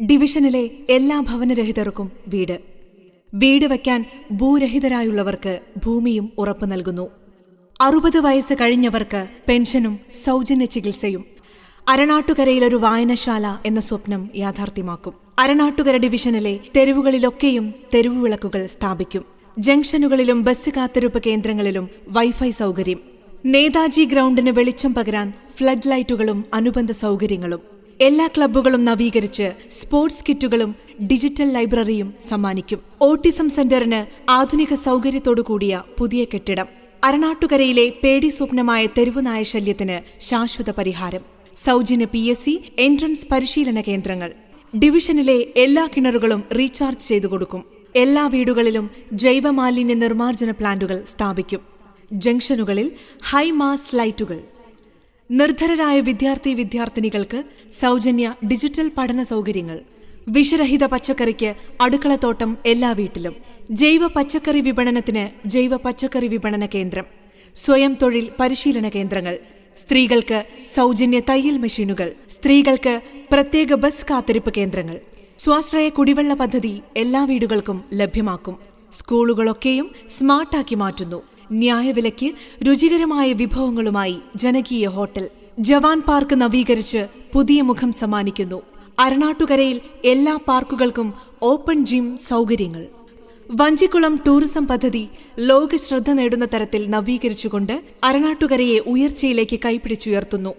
ഡിവിഷനിലെ എല്ലാ ഭവനരഹിതർക്കും വീട്. വീട് വയ്ക്കാൻ ഭൂരഹിതരായുള്ളവർക്ക് ഭൂമിയും ഉറപ്പു നൽകുന്നു. 60 വയസ്സ് കഴിഞ്ഞവർക്ക് പെൻഷനും സൗജന്യ ചികിത്സയും. അരണാട്ടുകരയിലൊരു വായനശാല എന്ന സ്വപ്നം യാഥാർത്ഥ്യമാക്കും. അരണാട്ടുകര ഡിവിഷനിലെ തെരുവുകളിലൊക്കെയും തെരുവുവിളക്കുകൾ സ്ഥാപിക്കും. ജംഗ്ഷനുകളിലും ബസ് കാത്തിരിപ്പ് കേന്ദ്രങ്ങളിലും വൈഫൈ സൗകര്യം. നേതാജി ഗ്രൗണ്ടിന് വെളിച്ചം പകരാൻ ഫ്ലഡ് ലൈറ്റുകളും അനുബന്ധ സൗകര്യങ്ങളും. എല്ലാ ക്ലബ്ബുകളും നവീകരിച്ച് സ്പോർട്സ് കിറ്റുകളും ഡിജിറ്റൽ ലൈബ്രറിയും സമ്മാനിക്കും. ഓട്ടിസം സെന്ററിന് ആധുനിക സൗകര്യത്തോടുകൂടിയ പുതിയ കെട്ടിടം. അരണാട്ടുകരയിലെ പേടി സ്വപ്നമായ തെരുവുനായ ശല്യത്തിന് ശാശ്വത പരിഹാരം. സൗജന്യ PSC എൻട്രൻസ് പരിശീലന കേന്ദ്രങ്ങൾ. ഡിവിഷനിലെ എല്ലാ കിണറുകളും റീചാർജ് ചെയ്തു കൊടുക്കും. എല്ലാ വീടുകളിലും ജൈവമാലിന്യ നിർമ്മാർജ്ജന പ്ലാന്റുകൾ സ്ഥാപിക്കും. ജംഗ്ഷനുകളിൽ ഹൈ മാസ് ലൈറ്റുകൾ. നിർധരരായ വിദ്യാർത്ഥിനികൾക്ക് സൗജന്യ ഡിജിറ്റൽ പഠന സൗകര്യങ്ങൾ. വിഷരഹിത പച്ചക്കറിക്ക് അടുക്കളത്തോട്ടം എല്ലാ വീട്ടിലും. ജൈവ പച്ചക്കറി വിപണനത്തിന് ജൈവ പച്ചക്കറി വിപണന കേന്ദ്രം. സ്വയം തൊഴിൽ പരിശീലന കേന്ദ്രങ്ങൾ. സ്ത്രീകൾക്ക് സൗജന്യ തയ്യൽ മെഷീനുകൾ. സ്ത്രീകൾക്ക് പ്രത്യേക ബസ് കാത്തിരിപ്പ് കേന്ദ്രങ്ങൾ. സ്വാശ്രയ കുടിവെള്ള പദ്ധതി എല്ലാ വീടുകൾക്കും ലഭ്യമാക്കും. സ്കൂളുകളൊക്കെയും സ്മാർട്ടാക്കി മാറ്റുന്നു. ന്യായവിലയ്ക്ക് രുചികരമായ വിഭവങ്ങളുമായി ജനകീയ ഹോട്ടൽ. ജവാൻ പാർക്ക് നവീകരിച്ച് പുതിയ മുഖം സമ്മാനിക്കുന്നു. അരണാട്ടുകരയിൽ എല്ലാ പാർക്കുകൾക്കും ഓപ്പൺ ജിം സൗകര്യങ്ങൾ. വഞ്ചിക്കുളം ടൂറിസം പദ്ധതി ലോക ശ്രദ്ധ നേടുന്ന തരത്തിൽ നവീകരിച്ചുകൊണ്ട് അരണാട്ടുകരയെ ഉയർച്ചയിലേക്ക് കൈപിടിച്ചുയർത്തുന്നു.